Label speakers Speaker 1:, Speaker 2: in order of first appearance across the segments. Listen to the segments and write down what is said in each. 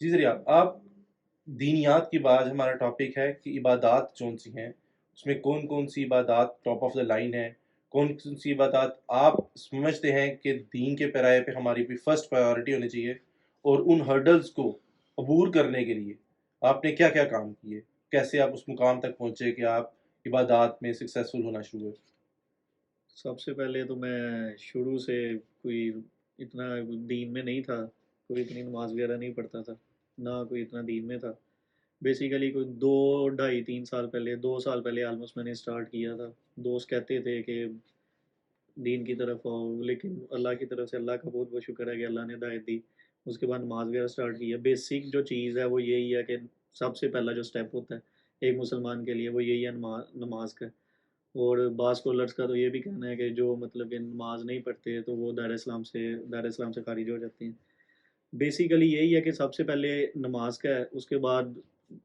Speaker 1: جی ذریعہ آپ دینیات کی بعد ہمارا ٹاپک ہے کہ عبادات کون سی ہیں، اس میں کون کون سی عبادات ٹاپ آف دا لائن ہیں، کون کون سی عبادات آپ سمجھتے ہیں کہ دین کے پیرائے پہ ہماری بھی فرسٹ پرائیورٹی ہونی چاہیے، اور ان ہرڈلز کو عبور کرنے کے لیے آپ نے کیا کیا کام کیے، کیسے آپ اس مقام تک پہنچے کہ آپ عبادات میں سکسیزفل ہونا شروع ہوئے؟
Speaker 2: سب سے پہلے تو میں شروع سے کوئی اتنا دین میں نہیں تھا، کوئی اتنی نماز وغیرہ نہیں پڑھتا تھا، نہ کوئی اتنا دین میں تھا۔ بیسیکلی کوئی 2 ڈھائی 3 سال پہلے، 2 سال پہلے آلموسٹ میں نے اسٹارٹ کیا تھا۔ دوست کہتے تھے کہ دین کی طرف آؤ، لیکن اللہ کی طرف سے اللہ کا بہت بہت شکر ہے کہ اللہ نے ہدایت دی۔ اس کے بعد نماز وغیرہ اسٹارٹ کیا۔ بیسک جو چیز ہے وہ یہی ہے کہ سب سے پہلا جو سٹیپ ہوتا ہے ایک مسلمان کے لیے وہ یہی ہے، نماز کا۔ اور بعض اسکالرس کا تو یہ بھی کہنا ہے کہ جو مطلب کہ نماز نہیں پڑھتے تو وہ دار اسلام سے خارج ہو جاتے ہیں۔ بیسیکلی یہی ہے کہ سب سے پہلے نماز کا ہے، اس کے بعد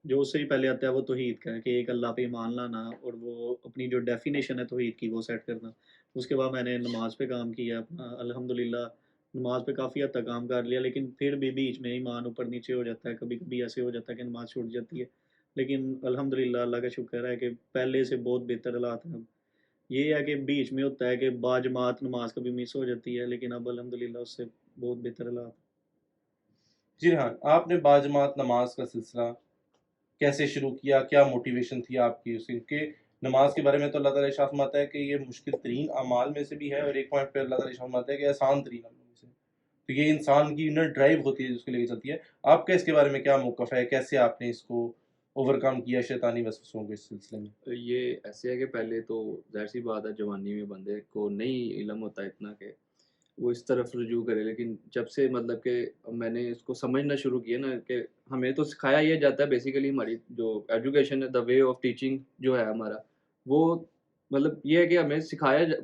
Speaker 2: جو اس سے بھی پہلے آتا ہے وہ توحید کا ہے کہ ایک اللہ پہ ایمان لانا، اور وہ اپنی جو ڈیفینیشن ہے توحید کی وہ سیٹ کرنا۔ اس کے بعد میں نے نماز پہ کام کیا اپنا، الحمدللہ نماز پہ کافی حد تک کام کر لیا، لیکن پھر بھی بیچ میں ایمان اوپر نیچے ہو جاتا ہے، کبھی کبھی ایسے ہو جاتا ہے کہ نماز چھوٹ جاتی ہے۔ لیکن الحمدللہ اللہ کا شکر ہے کہ پہلے سے بہت بہتر حالات ہیں اب۔ یہ ہے کہ بیچ میں ہوتا ہے کہ باجماعت نماز کبھی مس ہو جاتی ہے، لیکن اب الحمدللہ اس سے بہت بہتر حالات ہیں۔
Speaker 1: جی ریحان، آپ نے باجماعت نماز کا سلسلہ کیسے شروع کیا، کیا موٹیویشن تھی آپ کی اس کے؟ نماز کے بارے میں تو اللہ تعالیٰ ارشاد فرماتا ہے کہ یہ مشکل ترین اعمال میں سے بھی ہے، اور ایک پوائنٹ پہ اللہ تعالیٰ ارشاد فرماتا ہے کہ آسان ترین اعمال میں سے، تو یہ انسان کی انر ڈرائیو ہوتی ہے جو اس کو لے کے چلتی ہے۔ آپ کا اس کے بارے میں کیا موقف ہے، کیسے آپ نے اس کو اوور کم کیا شیطانی وسوسوں کو اس سلسلے میں؟
Speaker 3: یہ ایسے ہے کہ پہلے تو ظاہر سی بات ہے، جوانی میں بندے کو نہیں علم ہوتا اتنا کہ وہ اس طرف رجوع کرے، لیکن جب سے مطلب کہ میں نے اس کو سمجھنا شروع کیا نا کہ ہمیں تو سکھایا یہ جاتا ہے، بیسیکلی ہماری جو ایجوکیشن ہے، دا وے آف ٹیچنگ جو ہے ہمارا، وہ مطلب یہ ہے کہ ہمیں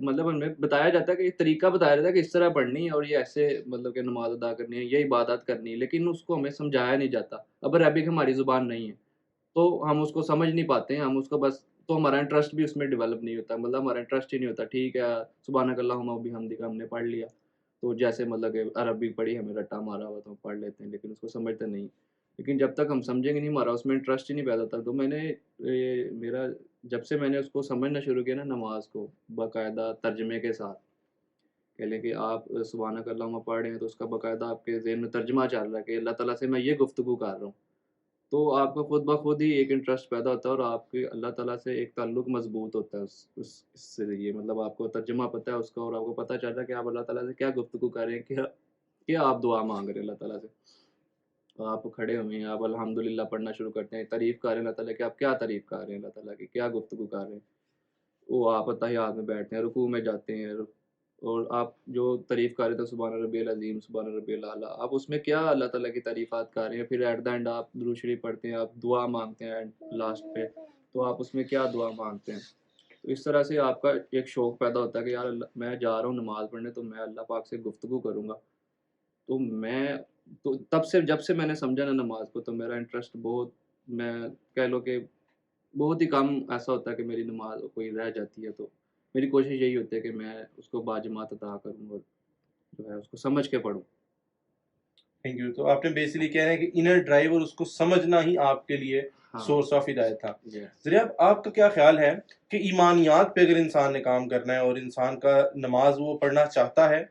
Speaker 3: مطلب ہمیں بتایا جاتا ہے کہ ایک طریقہ بتایا جاتا ہے کہ اس طرح پڑھنی ہے اور یہ ایسے مطلب کہ نماز ادا کرنی ہے، یہ عبادات کرنی ہے، لیکن اس کو ہمیں سمجھایا نہیں جاتا۔ اب عربک ہماری زبان نہیں ہے تو ہم اس کو سمجھ نہیں پاتے ہیں، ہم اس کو بس تو ہمارا انٹرسٹ بھی اس میں ڈیولپ نہیں ہوتا، مطلب ہمارا انٹرسٹ ہی نہیں ہوتا۔ ٹھیک ہے، سبحانک اللہم و بحمدک ہم نے پڑھ لیا، تو جیسے مطلب کہ عربی پڑھی، ہمیں رٹا مارا ہوا تو ہم پڑھ لیتے ہیں، لیکن اس کو سمجھتے نہیں۔ لیکن جب تک ہم سمجھیں گے نہیں، ہمارا اس میں انٹرسٹ ہی نہیں پیدا ہوتا۔ تو میں نے میرا جب سے میں نے اس کو سمجھنا شروع کیا نا نماز کو باقاعدہ ترجمے کے ساتھ، کہہ لیں کہ آپ سبحانک اللہم پڑھ رہے ہیں تو اس کا باقاعدہ آپ کے ذہن میں ترجمہ چل رہا ہے کہ اللہ تعالیٰ سے میں یہ گفتگو کر رہا ہوں، تو آپ کا خود بخود ہی ایک انٹرسٹ پیدا ہوتا ہے اور آپ کے اللہ تعالیٰ سے ایک تعلق مضبوط ہوتا ہے اس سے یہ مطلب آپ کو ترجمہ پتہ ہے اس کا، اور آپ کو پتہ چل رہا ہے کہ آپ اللہ تعالیٰ سے کیا گفتگو کر رہے ہیں، کیا آپ دعا مانگ رہے ہیں اللہ تعالیٰ سے۔ آپ کھڑے ہوئے ہیں، آپ الحمدللہ پڑھنا شروع کرتے ہیں، تعریف کر رہے ہیں اللہ تعالیٰ کی، آپ کیا تعریف کر رہے ہیں اللہ تعالیٰ کی، کیا گفتگو کر رہے ہیں۔ وہ آپ اتحیات میں بیٹھتے ہیں، رکوع میں جاتے ہیں، اور آپ جو تعریف کر رہے تھے سبحان ربی العظیم سبحان ربی الاعلیٰ، آپ اس میں کیا اللہ تعالیٰ کی تعریفات کر رہے ہیں، پھر ایٹ دا اینڈ آپ درود شریف پڑھتے ہیں، آپ دعا مانگتے ہیں اینڈ لاسٹ پہ، تو آپ اس میں کیا دعا مانگتے ہیں۔ تو اس طرح سے آپ کا ایک شوق پیدا ہوتا ہے کہ یار میں جا رہا ہوں نماز پڑھنے تو میں اللہ پاک سے گفتگو کروں گا۔ تو میں تو تب سے جب سے میں نے سمجھا نا نماز کو، تو میرا انٹرسٹ بہت، میں کہہ لو کہ بہت ہی کم ایسا ہوتا ہے کہ میری نماز کوئی رہ جاتی ہے، تو میری کوشش یہی ہوتی ہے کہ میں اس کو باجماعت ادا کروں اور جو ہے اس کو سمجھ کے پڑھوں۔
Speaker 1: Thank you. تو آپ نے بیسیکلی کہہ رہے ہیں کہ انر ڈرائیو اور اس کو سمجھنا ہی آپ کے لیے
Speaker 3: ہاں،
Speaker 1: سورس آف ہدایت تھا۔
Speaker 3: یس،
Speaker 1: ذریعہ آپ کا کیا خیال ہے کہ ایمانیات پہ اگر انسان نے کام کرنا ہے اور انسان کا نماز وہ پڑھنا چاہتا ہے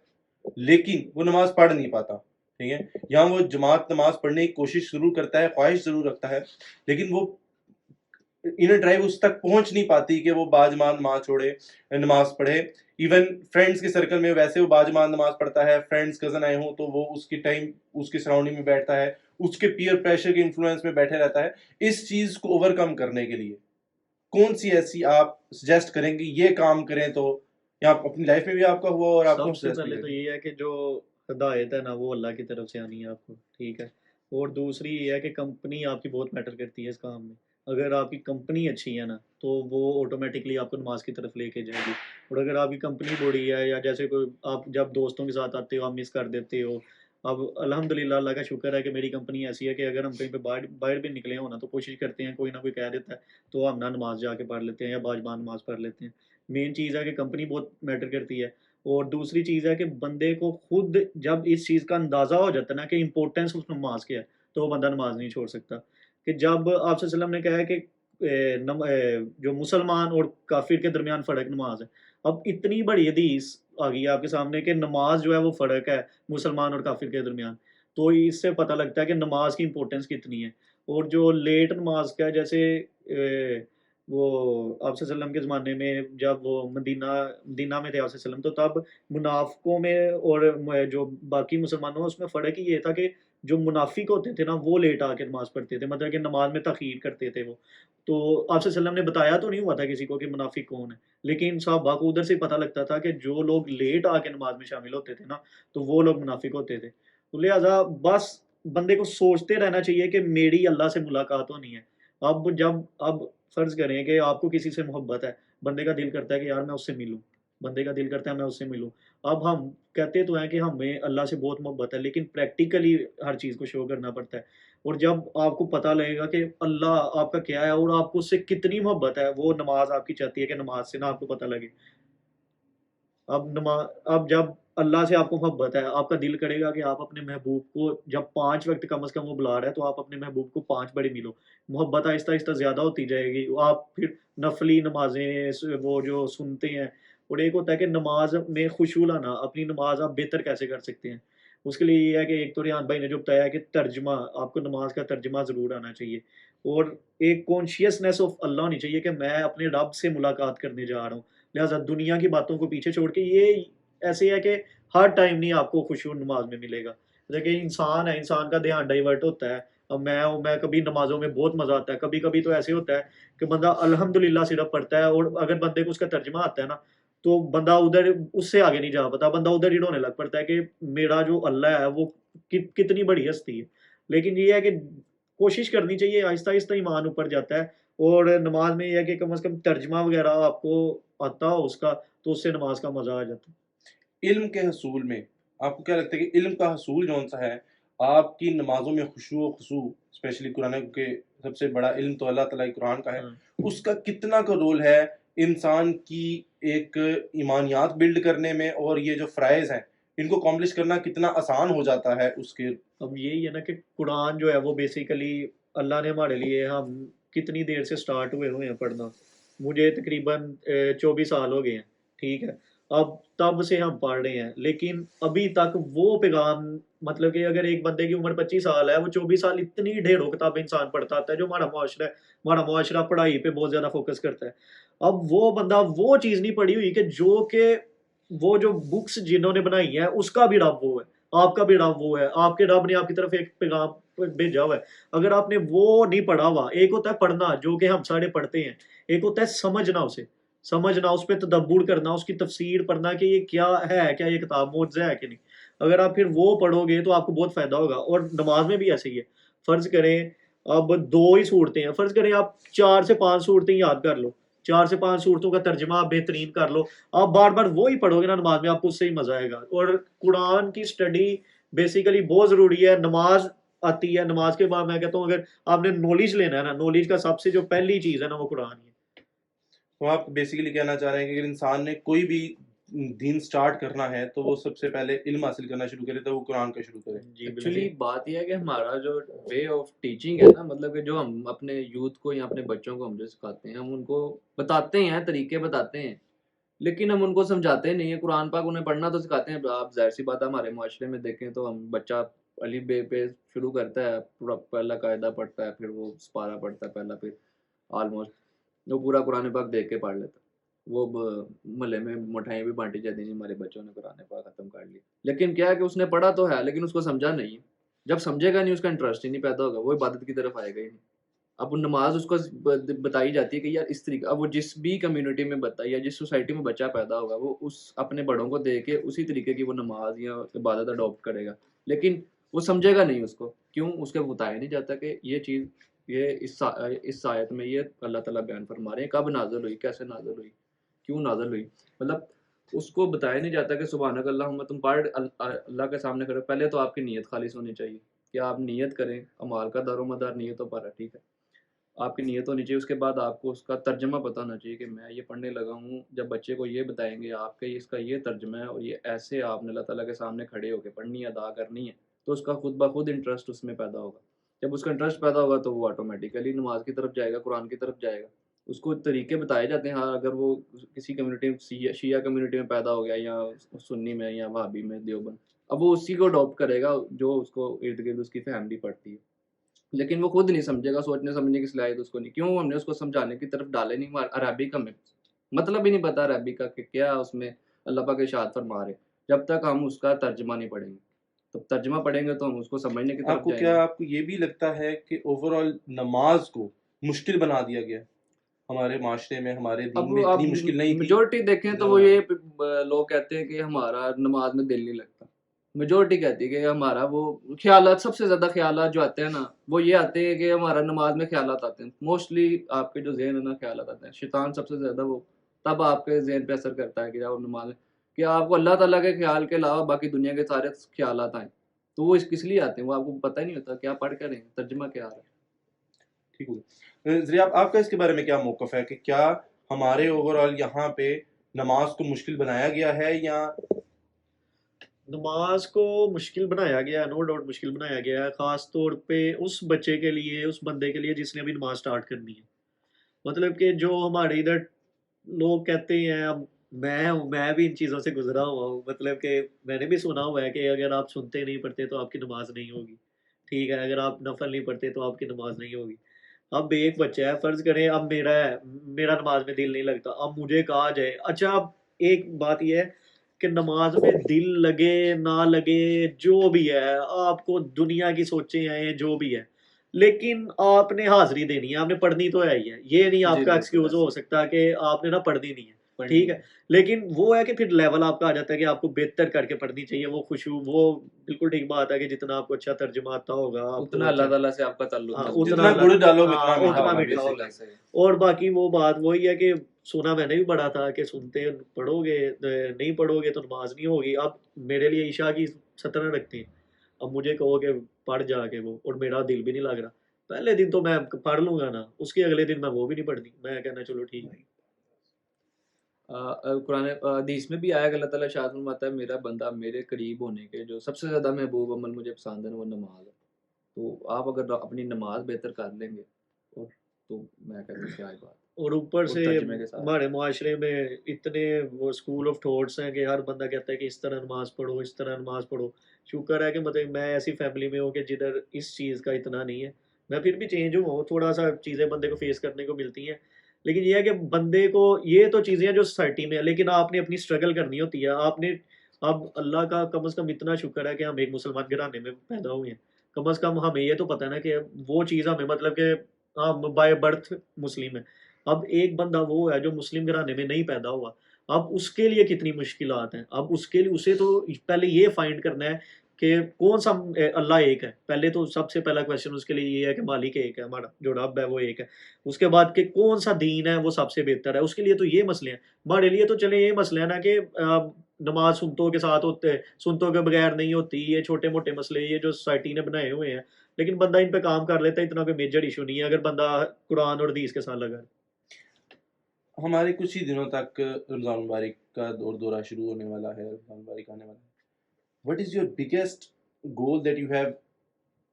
Speaker 1: لیکن وہ نماز پڑھ نہیں پاتا، ٹھیک ہے، یا وہ جماعت نماز پڑھنے کی کوشش ضرور کرتا ہے، خواہش ضرور رکھتا ہے، لیکن وہ انر ڈرائیو اس تک پہنچ نہیں پاتی کہ وہ باجمان نماز چھوڑے، نماز پڑھے۔ ایون فرینڈس کے سرکل میں ویسے وہ باجمان نماز پڑھتا ہے، فرینڈس کزن آئے ہوں تو وہ اس کی ٹائم اس کی سراؤنڈنگ میں بیٹھتا ہے، اس کے پیئر پریشر کے انفلوئنس میں بیٹھے رہتا ہے۔ اس چیز کو اوور کم کرنے کے لیے کون سی ایسی آپ سجیسٹ کریں گے یہ کام کریں تو، یا آپ اپنی لائف میں بھی آپ کا ہوا اور آپ کو
Speaker 2: سب سے
Speaker 1: سجیسٹ بھی
Speaker 2: پہلے
Speaker 1: کریں
Speaker 2: تو
Speaker 1: گے؟
Speaker 2: یہ ہے کہ جو ہدایت ہے نا وہ اللہ کی طرف سے آنی ہے آپ کو، ٹھیک ہے۔ اور دوسری یہ ہے کہ کمپنی آپ کی بہت میٹر کرتی ہے اس کام میں۔ اگر آپ کی کمپنی اچھی ہے نا تو وہ آٹومیٹکلی آپ کو نماز کی طرف لے کے جائے گی، اور اگر آپ کی کمپنی بڑی ہے یا جیسے کوئی آپ جب دوستوں کے ساتھ آتے ہو آپ مس کر دیتے ہو۔ اب الحمدللہ اللہ کا شکر ہے کہ میری کمپنی ایسی ہے کہ اگر ہم کہیں پہ باہر بھی نکلے ہوں نا تو کوشش کرتے ہیں، کوئی نہ کوئی کہہ دیتا ہے تو ہم نہ نماز جا کے پڑھ لیتے ہیں یا باجمان نماز پڑھ لیتے ہیں۔ مین چیز ہے کہ کمپنی بہت میٹر کرتی ہے۔ اور دوسری چیز ہے کہ بندے کو خود جب اس چیز کا اندازہ ہو جاتا ہے نا کہ امپورٹنس اس نماز کے ہے، تو بندہ نماز نہیں چھوڑ سکتا. کہ جب آپ صلی اللہ علیہ وسلم نے کہا ہے کہ جو مسلمان اور کافر کے درمیان فرق نماز ہے. اب اتنی بڑی حدیث آ گئی ہے آپ کے سامنے کہ نماز جو ہے وہ فرق ہے مسلمان اور کافر کے درمیان. تو اس سے پتہ لگتا ہے کہ نماز کی امپورٹنس کتنی ہے. اور جو لیٹ نماز کا جیسے وہ آپ صلی اللہ علیہ وسلم کے زمانے میں جب وہ مدینہ میں تھے آپ صلی اللہ علیہ وسلم، تو تب منافقوں میں اور جو باقی مسلمانوں میں اس میں فرق ہی یہ تھا کہ جو منافق ہوتے تھے نا وہ لیٹ آ کے نماز پڑھتے تھے، مطلب کہ نماز میں تاخیر کرتے تھے وہ. تو آپ صلی اللہ علیہ وسلم نے بتایا تو نہیں ہوا تھا کسی کو کہ منافق کون ہے، لیکن صحابہ کو ادھر سے پتہ لگتا تھا کہ جو لوگ لیٹ آ کے نماز میں شامل ہوتے تھے نا تو وہ لوگ منافق ہوتے تھے. تو لہٰذا بس بندے کو سوچتے رہنا چاہیے کہ میری اللہ سے ملاقات ہونی ہے. اب فرض کریں کہ آپ کو کسی سے محبت ہے، بندے کا دل کرتا ہے کہ یار میں اس سے ملوں، بندے کا دل کرتا ہے میں اس سے ملوں. اب ہم کہتے تو ہیں کہ ہمیں اللہ سے بہت محبت ہے، لیکن پریکٹیکلی ہر چیز کو شو کرنا پڑتا ہے. اور جب آپ کو پتہ لگے گا کہ اللہ آپ کا کیا ہے اور آپ کو اس سے کتنی محبت ہے، وہ نماز آپ کی چاہتی ہے کہ نماز سے نہ آپ کو پتہ لگے. اب جب اللہ سے آپ کو محبت ہے، آپ کا دل کرے گا کہ آپ اپنے محبوب کو جب 5 وقت کم از کم وہ بلا رہا ہے تو آپ اپنے محبوب کو 5 بڑی ملو. محبت آہستہ آہستہ زیادہ ہوتی جائے گی. آپ پھر نفلی نمازیں وہ جو سنتے ہیں. اور ایک ہوتا ہے کہ نماز میں خشوع لانا، اپنی نماز آپ بہتر کیسے کر سکتے ہیں. اس کے لیے یہ ہے کہ ایک تو ریحان بھائی نے جو بتایا ہے کہ ترجمہ، آپ کو نماز کا ترجمہ ضرور آنا چاہیے. اور ایک کانشیسنیس آف اللہ ہونی چاہیے کہ میں اپنے رب سے ملاقات کرنے جا رہا ہوں. لہٰذا دنیا کی باتوں کو پیچھے چھوڑ کے یہ ایسے ہے کہ ہر ٹائم نہیں آپ کو خشوع نماز میں ملے گا. لیکن انسان ہے، انسان کا دھیان ڈائیورٹ ہوتا ہے. اب میں کبھی نمازوں میں بہت مزہ آتا ہے، کبھی کبھی تو ایسے ہوتا ہے کہ بندہ الحمدللہ صرف پڑھتا ہے اور اگر بندے کو اس کا ترجمہ آتا ہے نا تو بندہ ادھر اس سے آگے نہیں جا پاتا، بندہ ادھر ہی رونے لگ پڑتا ہے کہ میرا جو اللہ ہے وہ کتنی بڑی ہستی ہے. لیکن یہ ہے کہ کوشش کرنی چاہیے، آہستہ آہستہ ایمان اوپر جاتا ہے. اور نماز میں یہ ہے کہ کم از کم ترجمہ وغیرہ آپ کو آتا ہو اس کا تو اس سے نماز کا مزہ آ جاتا ہے.
Speaker 1: علم کے حصول میں آپ کو کیا لگتا ہے کہ علم کا حصول جون سا ہے آپ کی نمازوں میں خشوع و خضوع، اسپیشلی قرآن کے سب سے بڑا علم تو اللہ تعالیٰ کی قرآن کا ہے،
Speaker 2: ہاں.
Speaker 1: اس کا کتنا کا رول ہے انسان کی ایک ایمانیات بلڈ کرنے میں، اور یہ جو فرائض ہیں ان کو کمپلش کرنا کتنا آسان ہو جاتا ہے اس کے؟
Speaker 2: اب یہی ہے نا کہ قرآن جو ہے وہ بیسیکلی اللہ نے ہمارے لیے، ہم کتنی دیر سے سٹارٹ ہوئے ہیں پڑھنا. مجھے تقریباً 24 سال ہو گئے ہیں، ٹھیک ہے. اب تب سے ہم پڑھ رہے ہیں لیکن ابھی تک وہ پیغام، مطلب کہ اگر ایک بندے کی عمر 25 سال ہے، وہ 24 سال اتنی ڈھیروں کتابیں انسان پڑھتا آتا ہے. جو ہمارا معاشرہ پڑھائی پہ بہت زیادہ فوکس کرتا ہے. اب وہ بندہ وہ چیز نہیں پڑھی ہوئی کہ وہ جو بکس جنہوں نے بنائی ہیں اس کا بھی رب وہ ہے، آپ کا بھی رب وہ ہے، آپ کے رب نے آپ کی طرف ایک پیغام بھیجا ہوا ہے. اگر آپ نے وہ نہیں پڑھا ہوا، ایک ہوتا ہے پڑھنا جو کہ ہم سارے پڑھتے ہیں، ایک ہوتا ہے سمجھنا اس پہ تدبر کرنا، اس کی تفسیر پڑھنا کہ یہ کیا ہے، کیا یہ کتاب معجزہ ہے کہ نہیں. اگر آپ پھر وہ پڑھو گے تو آپ کو بہت فائدہ ہوگا. اور نماز میں بھی ایسے ہی ہے. فرض کریں اب 2 ہی صورتیں ہیں، فرض کریں آپ 4 سے 5 صورتیں یاد کر لو، 4 سے 5 صورتوں کا ترجمہ آپ بہترین کر لو. آپ بار بار وہی پڑھو گے نا نماز میں، آپ کو اس سے ہی مزہ آئے گا. اور قرآن کی اسٹڈی بیسیکلی بہت ضروری ہے. نماز آتی ہے، نماز کے بعد میں کہتا ہوں اگر آپ نے نالج لینا ہے نا، نالج کا سب سے جو پہلی چیز ہے نا وہ قرآن ہی ہے.
Speaker 1: تو آپ بیسیکلی کہنا چاہ رہے ہیں کہ اگر انسان نے کوئی بھی دین سٹارٹ کرنا ہے تو وہ سب سے پہلے علم حاصل کرنا شروع کرے تو وہ قرآن کا شروع کرے.
Speaker 2: جی
Speaker 3: ایکچولی
Speaker 2: بالکل.
Speaker 3: بات یہ ہے کہ ہمارا جو وے آف ٹیچنگ ہے نا، مطلب کہ جو ہم اپنے یوتھ کو یا اپنے بچوں کو ہم جو سکھاتے ہیں، ہم ان کو بتاتے ہیں، طریقے بتاتے ہیں، لیکن ہم ان کو سمجھاتے نہیں ہیں. قرآن پاک انہیں پڑھنا تو سکھاتے ہیں. آپ ظاہر سی بات ہے ہمارے معاشرے میں دیکھیں تو ہم بچہ الف بے پہ شروع کرتا ہے، پہلا قاعدہ پڑھتا ہے، پھر وہ سپارہ پڑھتا ہے پہلا، پھر آلموسٹ وہ پورا قرآن پاک دیکھ کے پڑھ لیتا ہے. وہ محلے میں مٹھائیاں بھی بانٹی جاتی ہیں، ہمارے بچوں نے قرآن پاک ختم کر لی. لیکن کیا ہے کہ اس نے پڑھا تو ہے لیکن اس کو سمجھا نہیں. جب سمجھے گا نہیں اس کا انٹرسٹ ہی نہیں پیدا ہوگا، وہ عبادت کی طرف آئے گا ہی نہیں. اب نماز اس کو بتائی جاتی ہے کہ یار اس طریقے، اب وہ جس بھی کمیونٹی میں بتائی یا جس سوسائٹی میں بچہ پیدا ہوگا وہ اس اپنے بڑوں کو دیکھ کے اسی طریقے کی وہ نماز یا عبادت اڈاپٹ کرے گا. لیکن وہ سمجھے گا نہیں اس کو، کیوں؟ اس کو بتایا نہیں جاتا کہ یہ چیز، یہ اس آیت میں یہ اللہ تعالیٰ بیان فرما رہے ہیں، کب نازل ہوئی، کیسے نازل ہوئی، کیوں نازل ہوئی. مطلب اس کو بتایا نہیں جاتا کہ سبحانک اللہم تم پڑھ اللہ کے سامنے کرو. پہلے تو آپ کی نیت خالص ہونی چاہیے کہ آپ نیت کریں. امال کا دار و مدار نیتوں پر ہے، ٹھیک ہے، آپ کی نیت ہونی چاہیے. اس کے بعد آپ کو اس کا ترجمہ پتہ ہونا چاہیے کہ میں یہ پڑھنے لگا ہوں. جب بچے کو یہ بتائیں گے آپ کے اس کا یہ ترجمہ ہے اور یہ ایسے آپ نے اللہ تعالیٰ کے سامنے کھڑے ہو کے پڑھنی ہے، ادا کرنی ہے، تو اس کا خود بخود انٹرسٹ اس میں پیدا ہوگا. جب اس کا انٹرسٹ پیدا ہوگا تو وہ آٹومیٹیکلی نماز کی طرف جائے گا، قرآن کی طرف جائے گا. اس کو طریقے بتائے جاتے ہیں. ہاں اگر وہ کسی کمیونٹی شیعہ کمیونٹی میں پیدا ہو گیا یا سنی میں یا وہابی میں دیوبند، اب وہ اسی کو اڈاپٹ کرے گا جو اس کو ارد گرد اس کی فیملی پڑھتی ہے. لیکن وہ خود نہیں سمجھے گا، سوچنے سمجھنے کی صلاحیت اس کو نہیں. کیوں ہم نے اس کو سمجھانے کی طرف ڈالے نہیں؟ عربی کا مطلب ہی نہیں پتا عربی کا کہ کیا اس میں اللہ پاک ارشاد فرما رہے. جب تک ہم اس کا ترجمہ نہیں پڑھیں گے، تو ترجمہ پڑھیں گے تو ہم اس کو سمجھنے کی طرف جائیں گے.
Speaker 1: آپ کو یہ بھی لگتا ہے کہ اوور آل نماز کو مشکل بنا دیا گیا ہمارے معاشرے میں، ہمارے دین میں اتنی مشکل نہیں تھی؟
Speaker 3: میجورٹی دیکھیں تو وہ یہ لوگ کہتے ہیں کہ ہمارا نماز میں دل نہیں لگتا. میجورٹی کہتی ہے کہ ہمارا وہ خیالات، سب سے زیادہ خیالات جو آتے ہیں نا وہ یہ آتے ہیں کہ ہمارا نماز میں خیالات آتے ہیں. موسٹلی آپ کے جو ذہن ہے نا خیالات آتے ہیں. شیطان سب سے زیادہ وہ تب آپ کے ذہن پہ اثر کرتا ہے کہ جب آپ نماز میں، کہ آپ کو اللہ تعالیٰ کے خیال کے علاوہ باقی دنیا کے سارے خیالات آئیں تو وہ کس لیے آتے ہیں؟ وہ آپ کو پتہ ہی نہیں ہوتا کیا پڑھ کر رہے ہیں، ترجمہ کیا آ رہا ہے.
Speaker 1: ٹھیک ہے ضیاء، آپ کا اس کے بارے میں کیا موقف ہے کہ کیا ہمارے اوور آل یہاں پہ نماز کو مشکل بنایا گیا ہے یا
Speaker 2: نماز کو مشکل بنایا گیا ہے؟ نو ڈاؤٹ مشکل بنایا گیا ہے، خاص طور پہ اس بچے کے لیے، اس بندے کے لیے جس نے ابھی نماز سٹارٹ کرنی ہے. مطلب کہ جو ہمارے ادھر لوگ کہتے ہیں، اب میں بھی ان چیزوں سے گزرا ہوا ہوں. مطلب کہ میں نے بھی سنا ہوا ہے کہ اگر آپ سنتے نہیں پڑھتے تو آپ کی نماز نہیں ہوگی. ٹھیک ہے، اگر آپ نفل نہیں پڑھتے تو آپ کی نماز نہیں ہوگی. اب ایک بچہ ہے، فرض کریں اب میرا نماز میں دل نہیں لگتا، اب مجھے کہا جائے اچھا، اب ایک بات یہ ہے کہ نماز میں دل لگے نہ لگے جو بھی ہے، آپ کو دنیا کی سوچیں آئیں جو بھی ہے، لیکن آپ نے حاضری دینی ہے، آپ نے پڑھنی تو ہے ہی ہے. یہ نہیں آپ کا ایکسکیوز ہو سکتا کہ آپ نے نہ پڑھنی نہیں ہے. ٹھیک ہے، لیکن وہ ہے کہ پھر لیول آپ کا آ جاتا ہے کہ آپ کو بہتر کر کے پڑھنی چاہیے. وہ خشوع، وہ بالکل ٹھیک بات ہے کہ جتنا آپ کو اچھا ترجمہ آتا ہوگا
Speaker 3: اتنا اللہ تعالیٰ سے آپ کا تعلق
Speaker 1: جتنا گڑ ڈالو گے
Speaker 2: اتنا میٹھا ہوگا. اور باقی وہ بات وہی ہے کہ سنا میں نے بھی پڑھا تھا کہ سنتے پڑھو گے، نہیں پڑھو گے تو نماز نہیں ہوگی. اب میرے لیے عشاء کی 17 رکھتے ہیں، اب مجھے کہو کہ پڑھ جا کے وہ، اور میرا دل بھی نہیں لگ رہا. پہلے دن تو میں پڑھ لوں گا نا، اس کے اگلے دن میں وہ بھی نہیں پڑھنی. میں کہنا چلو ٹھیک ہے.
Speaker 3: قرآن حدیث میں بھی آیا کہ اللہ تعالیٰ ارشاد فرماتا ہے میرا بندہ میرے قریب ہونے کے جو سب سے زیادہ محبوب عمل مجھے پسند ہے وہ نماز ہے. تو آپ اگر اپنی نماز بہتر کر لیں گے تو میں کہتا ہوں کیا بات.
Speaker 2: اور اوپر سے ہمارے معاشرے میں اتنے وہ اسکول آف تھاٹس ہیں کہ ہر بندہ کہتا ہے کہ اس طرح نماز پڑھو، اس طرح نماز پڑھو. شکر ہے کہ مطلب میں ایسی فیملی میں ہوں کہ جدھر اس چیز کا اتنا نہیں ہے. میں پھر بھی چینج ہوں، تھوڑا سا چیزیں بندے کو فیس کرنے کو ملتی ہیں، لیکن یہ ہے کہ بندے کو یہ تو چیزیں ہیں جو سوسائٹی میں ہیں، لیکن آپ نے اپنی اسٹرگل کرنی ہوتی ہے. آپ نے اب اللہ کا کم از کم اتنا شکر ہے کہ ہم ایک مسلمان گھرانے میں پیدا ہوئے ہیں. کم از کم ہمیں یہ تو پتہ ہے نا کہ وہ چیز ہمیں مطلب کہ ہم بائی برتھ مسلم ہیں. اب ایک بندہ وہ ہے جو مسلم گھرانے میں نہیں پیدا ہوا، اب اس کے لیے کتنی مشکلات ہیں. اب اس کے لیے اسے تو پہلے یہ فائنڈ کرنا ہے کہ کون سا اللہ ایک ہے. پہلے تو سب سے پہلا کویشچن اس کے لیے یہ ہے کہ مالک ایک ہے، ہمارا جو رب ہے وہ ایک ہے. اس کے بعد کہ کون سا دین ہے وہ سب سے بہتر ہے. اس کے لیے تو یہ مسئلے ہیں. ہمارے لیے تو چلے یہ مسئلے ہیں نا کہ نماز سنتوں کے ساتھ ہوتے، سنتوں کے بغیر نہیں ہوتی. یہ چھوٹے موٹے مسئلے یہ جو سوسائٹی نے بنائے ہوئے ہیں، لیکن بندہ ان پہ کام کر لیتا ہے. اتنا کوئی میجر ایشو نہیں ہے اگر بندہ قرآن اور حدیث کے ساتھ لگا.
Speaker 1: ہمارے کچھ ہی دنوں تک رمضان مبارک کا دورہ شروع ہونے والا ہے، رمضان مبارک آنے والا ہے. What is your biggest goal that you have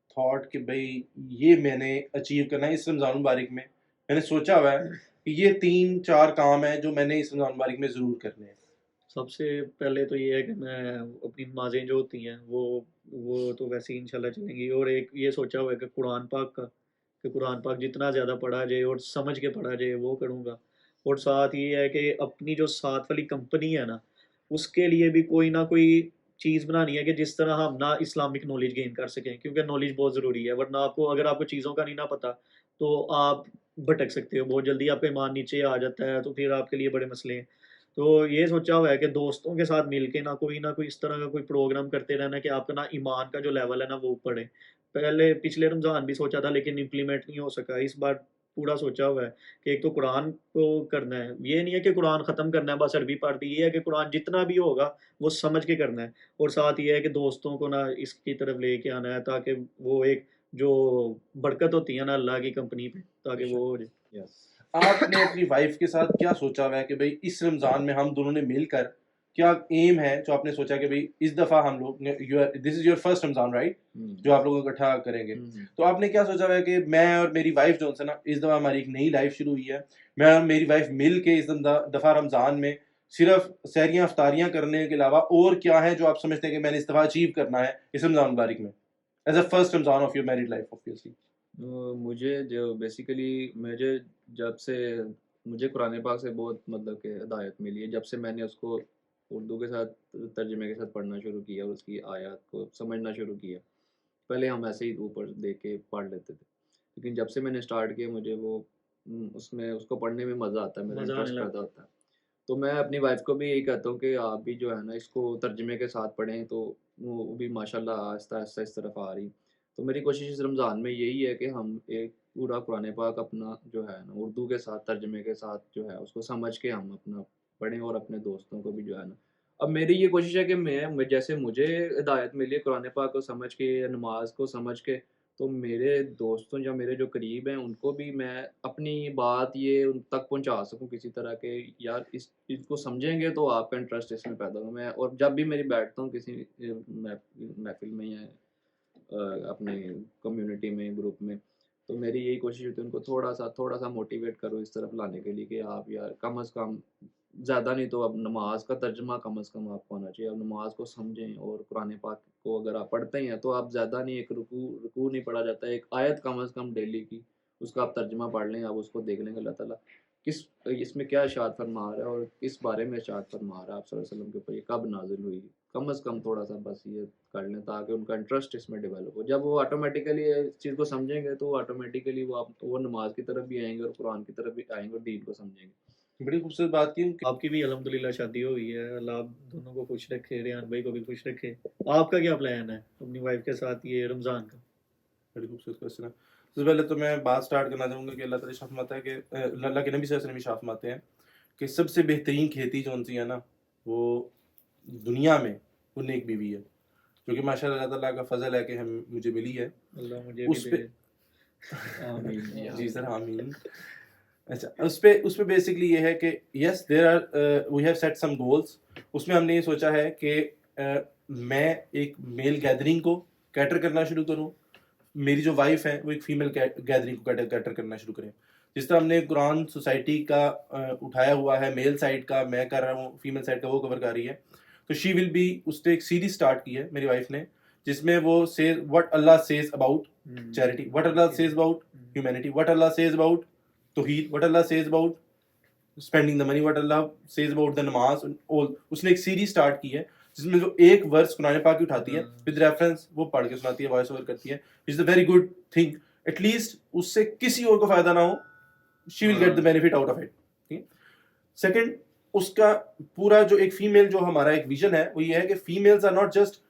Speaker 1: thought کہ بھائی یہ میں نے اچیو کرنا ہے اس رمضان مبارک میں؟ میں نے سوچا ہوا ہے کہ یہ 3-4 کام ہیں جو میں نے اس رمضان مبارک میں ضرور کرنے ہیں.
Speaker 2: سب سے پہلے تو یہ ہے کہ میں اپنی نمازیں جو ہوتی ہیں وہ تو ویسے ہی انشاءاللہ چلیں گی. اور ایک یہ سوچا ہوا ہے کہ قرآن پاک کا، کہ قرآن پاک جتنا زیادہ پڑھا جائے اور سمجھ کے پڑھا جائے وہ کروں گا. اور ساتھ یہ ہے کہ اپنی جو ساتھ والی کمپنی ہے نا، اس کے لیے بھی کوئی نہ کوئی چیز بنانی ہے کہ جس طرح ہم نہ اسلامک نالج گین کر سکیں، کیونکہ نالج بہت ضروری ہے. ورنہ آپ کو اگر آپ کو چیزوں کا نہیں نہ پتہ تو آپ بھٹک سکتے ہو بہت جلدی، آپ کا ایمان نیچے آ جاتا ہے تو پھر آپ کے لیے بڑے مسئلے ہیں. تو یہ سوچا ہوا ہے کہ دوستوں کے ساتھ مل کے نہ کوئی اس طرح کا کوئی پروگرام کرتے رہنا کہ آپ کا نا ایمان کا جو لیول ہے نا وہ اوپر ہے. پچھلے رمضان بھی سوچا تھا لیکن امپلیمنٹ نہیں ہو سکا. اس بار پورا سوچا ہوا ہے کہ ایک تو قرآن کو کرنا ہے. یہ نہیں ہے کہ قرآن ختم کرنا ہے بس عربی پڑھ دی، یہ ہے کہ قرآن جتنا بھی ہوگا وہ سمجھ کے کرنا ہے. اور ساتھ یہ ہے کہ دوستوں کو نا اس کی طرف لے کے آنا ہے تاکہ وہ ایک جو برکت ہوتی ہے نا اللہ کی کمپنی پہ، تاکہ وہ ہو جائے.
Speaker 1: آپ نے اپنی وائف کے ساتھ کیا سوچا ہوا ہے کہ بھائی اس رمضان میں ہم دونوں نے مل کر کیا ایم ہے جو آپ نے سوچا کہ بھائی اس دفعہ ہم لوگ this is your first Ramadan right جو آپ لوگ اکٹھا کریں گے, تو آپ نے کیا سوچا ہوا ہے کہ میں اور میری وائف جو ہے نا اس دفعہ ہماری ایک نئی لائف شروع ہوئی ہے, میں اور میری وائف مل کے اس دفعہ رمضان میں صرف سحریاں افطاریاں کرنے کے علاوہ اور کیا ہے جو آپ سمجھتے ہیں کہ میں نے اس دفعہ اچیو کرنا ہے اس رمضان مبارک میں as a first Ramzan of your married life obviously.
Speaker 3: مجھے جو بیسیکلی جب سے مجھے قرآن پاک سے بہت مطلب کہ ہدایت ملی ہے, جب سے میں نے اس کو اردو کے ساتھ ترجمے کے ساتھ پڑھنا شروع کیا اور اس کی آیات کو سمجھنا شروع کیا. پہلے ہم ایسے ہی اوپر دیکھ کے پڑھ لیتے تھے, لیکن جب سے میں نے اسٹارٹ کیا مجھے وہ اس کو پڑھنے میں مزہ آتا ہے, میرا انٹرسٹ پیدا ہوتا ہے. تو میں اپنی وائف کو بھی یہی کہتا ہوں کہ آپ بھی جو ہے نا اس کو ترجمے کے ساتھ پڑھیں, تو وہ بھی ماشاء اللہ آہستہ آہستہ اس طرف آ رہی. تو میری کوشش اس رمضان میں یہی ہے کہ ہم ایک پورا قرآن پاک اپنا جو ہے نا اردو کے ساتھ ترجمے کے ساتھ جو ہے اس کو سمجھ کے ہم اپنا پڑھیں اور اپنے دوستوں کو بھی جو ہے نا. اب میری یہ کوشش ہے کہ میں جیسے مجھے ہدایت ملی ہے قرآن پاک کو سمجھ کے یا نماز کو سمجھ کے, تو میرے دوستوں یا میرے جو قریب ہیں ان کو بھی میں اپنی بات یہ ان تک پہنچا سکوں کسی طرح کے یار اس کو سمجھیں گے تو آپ کا انٹرسٹ اس میں پیدا ہوگا. میں اور جب بھی میری بیٹھتا ہوں کسی محفل میں یا اپنے کمیونٹی میں گروپ میں, تو میری یہی کوشش ہوتی ہے ان کو تھوڑا سا موٹیویٹ کرو اس طرف لانے کے لیے کہ آپ یار کم از کم زیادہ نہیں تو اب نماز کا ترجمہ کم از کم آپ کو آنا چاہیے. اب نماز کو سمجھیں اور قرآن پاک کو اگر آپ پڑھتے ہیں تو آپ زیادہ نہیں, ایک رکوع نہیں پڑھا جاتا ہے, ایک آیت کم از کم ڈیلی کی اس کا آپ ترجمہ پڑھ لیں, آپ اس کو دیکھ لیں گے اللہ تعالیٰ اس میں کیا ارشاد فرما رہا ہے اور کس بارے میں ارشاد فرما رہا ہے آپ صلی اللہ علیہ وسلم کے اوپر, یہ کب نازل ہوئی. کم از کم تھوڑا سا بس یہ کر لیں تاکہ ان کا انٹرسٹ اس میں ڈیولپ ہو. جب وہ آٹومیٹیکلی اس چیز کو سمجھیں گے تو آٹومیٹیکلی وہ نماز کی طرف بھی آئیں گے اور قرآن کی طرف بھی آئیں گے اور دین کو سمجھیں گے.
Speaker 1: بڑی خوبصورت بات کی.
Speaker 2: آپ کی بھی الحمدللہ شادی ہو گئی ہے, اللہ آپ دونوں کو خوش رکھے, ریحان بھائی کو بھی خوش رکھے. آپ کا کیا پلان ہے اپنی وائف کے ساتھ یہ رمضان کا؟
Speaker 1: بڑی خوبصورت کوشچن ہے. سب سے پہلے تو میں بات سٹارٹ کرنا چاہوں گا کہ اللہ تعالیٰ فرماتا ہے کہ اللہ کے نبی صلی اللہ علیہ وسلم فرماتے ہیں کہ سب سے بہترین کھیتی جو ان سی ہے نا وہ دنیا میں وہ نیک بیوی ہے, جو کہ ماشاء اللہ تعالیٰ کا فضل ہے کہ مجھے ملی ہے.
Speaker 2: اللہ مجھے
Speaker 1: اس پہ
Speaker 2: آمین.
Speaker 1: جی سر آمین. اچھا اس پہ بیسکلی یہ ہے کہ yes there are we have set some goals. اس میں ہم نے یہ سوچا ہے کہ میں ایک میل گیدرنگ کو کیٹر کرنا شروع کروں, میری جو وائف ہے وہ ایک فیمیل گیدرنگ کو کیٹر کرنا شروع کریں. جس طرح ہم نے قرآن سوسائٹی کا اٹھایا ہوا ہے میل سائڈ کا, میں کر رہا ہوں, فیمیل سائڈ کا وہ کور کر رہی ہے. تو شی ول بی اس نے ایک سیریز سٹارٹ کی ہے میری وائف نے, جس میں وہ says what Allah says about charity, what Allah says about humanity, what Allah says about Tawheed, what Allah says about spending the money, what Allah says about the namaz. اس نے ایک سیریز سٹارٹ کی ہے جس میں جو ایک ورس قرآن پاک کی اٹھاتی ہے ود ریفرنس وہ پڑھ کے سناتی ہے, وائس اوور کرتی ہے. It's a very good thing. At least اس سے کسی اور کو فائدہ نہ ہو, she will get the benefit out of it. Second, اس کا پورا جو ایک فیمیل جو ہمارا ایک ویژن ہے وہ یہ ہے کہ families are not just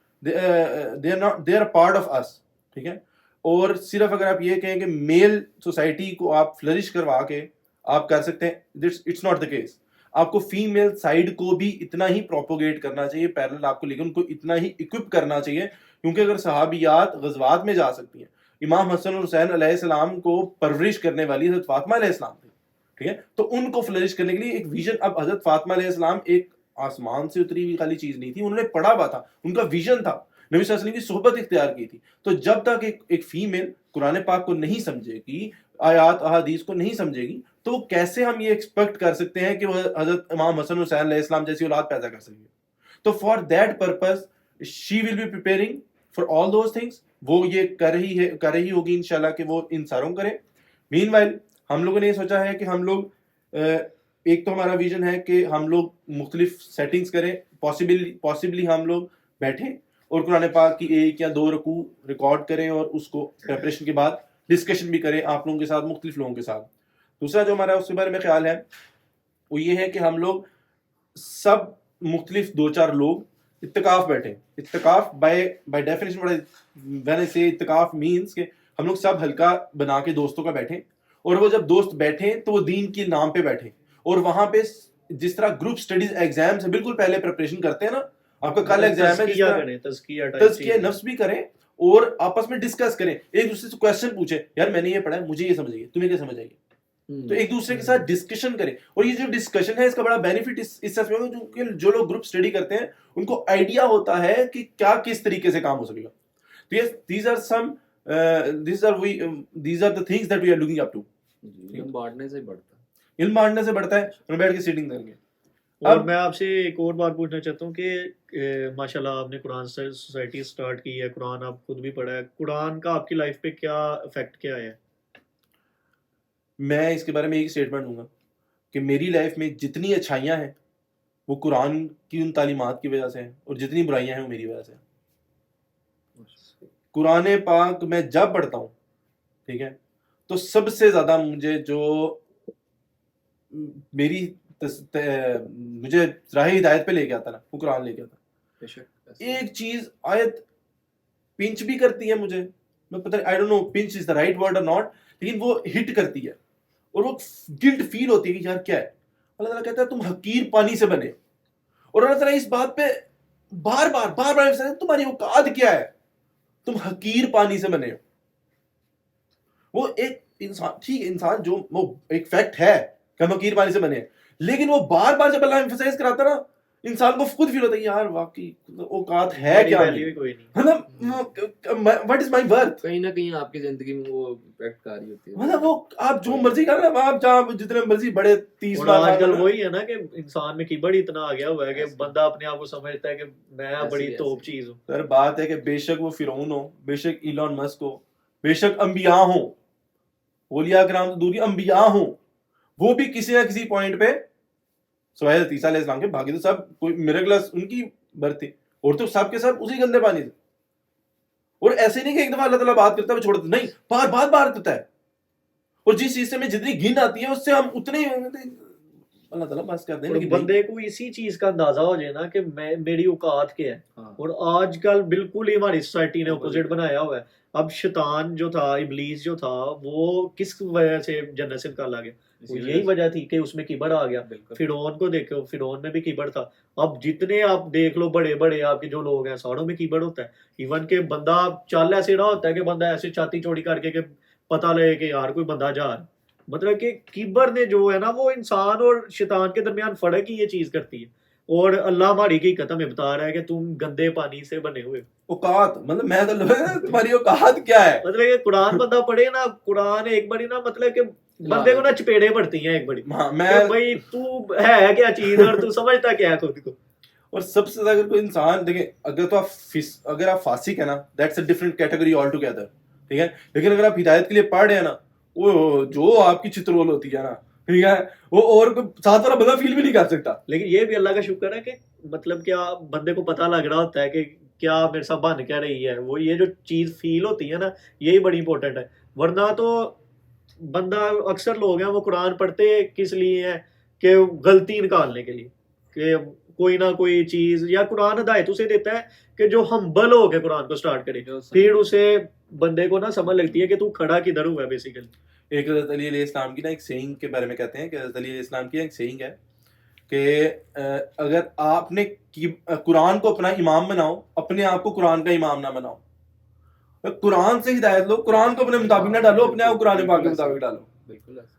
Speaker 1: they are part of us. ٹھیک ہے, اور صرف اگر آپ یہ کہیں کہ میل سوسائٹی کو آپ فلرش کروا کے آپ کر سکتے ہیں, اٹس ناٹ دا کیس. آپ کو فیمیل سائڈ کو بھی اتنا ہی پروپوگیٹ کرنا چاہیے پیرلل آپ کو, لیکن ان کو اتنا ہی اکوپ کرنا چاہیے, کیونکہ اگر صحابیات غزوات میں جا سکتی ہیں, امام حسن اور حسین علیہ السلام کو پرورش کرنے والی حضرت فاطمہ علیہ السلام تھی. ٹھیک ہے, تو ان کو فلرش کرنے کے لیے ایک ویژن. اب حضرت فاطمہ علیہ السلام ایک آسمان سے اتری ہوئی خالی چیز نہیں تھی, انہوں نے پڑھا ہوا تھا, ان کا ویژن تھا, نبی صلی اللہ علیہ وسلم کی صحبت اختیار کی تھی. تو جب تک ایک فیمیل قرآن پاک کو نہیں سمجھے گی, آیات احادیث کو نہیں سمجھے گی, تو کیسے ہم یہ ایکسپیکٹ کر سکتے ہیں کہ وہ حضرت امام حسن حسین علیہ السلام جیسی اولاد پیدا کر سکے. تو for that purpose she will be preparing for all those things. وہ یہ کر رہی ہوگی انشاءاللہ کہ وہ ان ساروں کریں. مین وائل ہم لوگوں نے یہ سوچا ہے کہ ہم لوگ ایک تو ہمارا ویژن ہے کہ ہم لوگ مختلف سیٹنگز کریں, پاسبلی ہم لوگ بیٹھیں اور قرآن پاک کی 1 یا 2 رکوع ریکارڈ کریں اور اس کو پریپریشن کے بعد ڈسکشن بھی کریں آپ لوگوں کے ساتھ, مختلف لوگوں کے ساتھ. دوسرا جو ہمارا اس کے بارے میں خیال ہے وہ یہ ہے کہ ہم لوگ سب مختلف 2-4 لوگ اتقاف بیٹھیں. اتقاف بائی ڈیفینیشن وین آئی سے اتقاف مینس کہ ہم لوگ سب حلقہ بنا کے دوستوں کا بیٹھیں, اور وہ جب دوست بیٹھیں تو وہ دین کے نام پہ بیٹھیں, اور وہاں پہ جس طرح گروپ سٹڈیز ایگزام سے بالکل پہلے پریپریشن کرتے ہیں نا, آپ کا کل ایگزام ہے, تزکیہ نفس بھی کریں اور آپس میں ڈسکس کریں, ایک دوسرے سے کویسچن پوچھیں, یار میں نے یہ پڑھا ہے مجھے یہ سمجھ آئی, تمہیں کیا سمجھ آئی, تو ایک دوسرے کے ساتھ ڈسکشن کریں. اور یہ جو ڈسکشن ہے اس کا بڑا بینیفٹ اس میں ہے جو لوگ گروپ اسٹڈی کرتے ہیں ان کو آئیڈیا ہوتا ہے کہ کیا کس طریقے سے کام ہو سکے گا. تو yes, these are the things that we are looking up to.
Speaker 3: علم بانٹنے سے بڑھتا ہے.
Speaker 1: علم بانٹنے سے بڑھتا ہے. ہم بیٹھ کے سیٹنگ کریں گے.
Speaker 2: اور میں آپ سے ایک اور بات پوچھنا چاہتا ہوں کہ ماشاءاللہ آپ نے قرآن سوسائٹی سٹارٹ کی ہے, قرآن آپ خود بھی پڑھا ہے, قرآن کا آپ کی لائف پہ کیا افیکٹ کیا ہے؟
Speaker 1: میں اس کے بارے میں ایک اسٹیٹمنٹ دوں گا کہ میری لائف میں جتنی اچھائیاں ہیں وہ قرآن کی ان تعلیمات کی وجہ سے ہیں, اور جتنی برائیاں ہیں وہ میری وجہ سے ہیں. قرآن پاک میں جب پڑھتا ہوں, ٹھیک ہے, تو سب سے زیادہ مجھے راہ ہدایت پہ لے کے آتا نا, وہ قرآن لے کے آتا. ایک چیز آیت پنچ بھی کرتی ہے مجھے, میں پتہ نہیں, I don't know pinch is the right word or not, لیکن وہ ہٹ کرتی ہے اور وہ گلٹ فیل ہوتی ہے کہ یار کیا ہے. اللہ تعالیٰ کہتا ہے تم حقیر پانی سے بنے, اور اللہ تعالیٰ اس بات پہ بار بار تمہاری اوقات کیا ہے, تم حقیر پانی سے بنے ہو. وہ ایک انسان, ٹھیک انسان جو وہ ایک فیکٹ ہے کہ ہم حقیر پانی سے بنے ہیں, لیکن وہ بار بار جب اللہ ایمفسائز کراتا نا, انسان کو خود فیل ہوتا ہے یار واقعی اوقات ہے کیا, what is my worth.
Speaker 3: کہیں نہ کہیں آپ کی زندگی میں وہ امپیکٹ کاری ہوتی ہے.
Speaker 1: مطلب وہ آپ جو مرضی کر رہے ہیں, آپ جہاں جتنے مرضی بڑے 30
Speaker 2: اور آج کل وہی ہے نا کہ انسان میں کیبڑ اتنا آ گیا ہوا ہے کہ بندہ اپنے آپ کو سمجھتا ہے کہ میں بڑی توپ چیز ہوں.
Speaker 1: سر بات ہے کہ بے شک وہ فرعون ہو, بے شک ایلون مسک ہو, بے شک انبیاء ہوں, اولیاء کرام تو دوری انبیاء ہوں, وہ بھی کسی نہ کسی پوائنٹ پہ سوائے عیسیٰ علیہ السلام کے, باقی تو سب کوئی میریکلس ان کی برتھ تھی, اور تو سب کے سب اسی گندے پانی سے. اور ایسے نہیں کہ ایک دفعہ اللہ تعالیٰ بات کرتا ہے وہ چھوڑ دیتا, نہیں, بار کرتا ہے. اور جس چیز سے میں جتنی گن آتی ہے اس سے ہم اتنے ہی اللہ تعالیٰ بس کر دیں.
Speaker 2: بندے کو اسی چیز کا اندازہ ہو جائے نا کہ میری اوقات کیا ہے. اور آج کل بالکل ہی ہماری سوسائٹی نے اپوزٹ بنایا ہوا ہے. اب شیطان جو تھا, ابلیس جو تھا, وہ کس وجہ سے جنت سے نکالا گیا؟ یہی وجہ تھی کہ اس میں کیبڑ آ گیا. فرعون کو دیکھو, فرعون میں بھی کیبڑ تھا. اب جتنے آپ دیکھ لو بڑے آپ کے جو لوگ ہیں, ساروں میں کیبڑ ہوتا ہے. ایون کہ بندہ چل ایسے نہ ہوتا ہے کہ بندہ ایسے چھاتی چوڑی کر کے کہ پتہ لگے کہ یار کوئی بندہ جا رہا. مطلب کہ کیبڑ نے جو ہے نا وہ انسان اور شیطان کے درمیان فرق ہی یہ چیز کرتی ہے. اور اللہ ہماری کی قدم میں بتا رہا ہے کہ تم گندے پانی سے بنے ہوئے.
Speaker 1: اوقات مطلب میں تو تمہاری اوقات کیا ہے,
Speaker 2: مطلب کہ قرآن بندہ پڑھے نا, قرآن ایک بڑی نا, مطلب کہ بندے کو نا چپیڑے پڑتی ہیں ایک بڑی, بھائی تو ہے کیا چیز اور تو سمجھتا کیا ہے خود کو.
Speaker 1: اور سب سے زیادہ اگر کوئی انسان دیکھیں, اگر آپ فاسق ہیں نا, that's a different category all together, ٹھیک ہے. لیکن اگر آپ ہدایت کے لیے پڑھ رہے ہیں نا, وہ جو آپ کی چترول ہوتی ہے نا, ٹھیک ہے, وہ اور ساتھ والا بندہ فیل بھی نہیں کر سکتا.
Speaker 2: لیکن یہ بھی اللہ کا شکر ہے کہ مطلب کیا بندے کو پتہ لگ رہا ہوتا ہے کہ کیا میرے ساتھ بن کیا رہی ہے. وہ یہ جو چیز فیل ہوتی ہے نا, یہی بڑی امپورٹنٹ ہے. ورنہ تو بندہ, اکثر لوگ ہیں وہ قرآن پڑھتے کس لیے ہیں کہ غلطی نکالنے کے لیے, کہ کوئی نہ کوئی چیز, یا قرآن ہدایت اسے دیتا ہے کہ جو ہمبل ہو کے قرآن کو سٹارٹ کرے, پھر اسے بندے کو نا سمجھ لگتی ہے کہ تو کھڑا کدھر ہوا ہے بیسیکلی.
Speaker 1: ایک حضرت علی علیہ السلام کی نا ایک سیئنگ کے بارے میں کہتے ہیں کہ حضرت علی علیہ السلام کی ایک سیئنگ ہے کہ اگر آپ نے قرآن کو اپنا امام بناؤ, اپنے آپ کو قرآن کا امام نہ بناؤ. قرآن سے ہدایت لو, قرآن کو اپنے مطابق نہ ڈالو, اپنے آپ قرآن پاک کے مطابق ڈالو.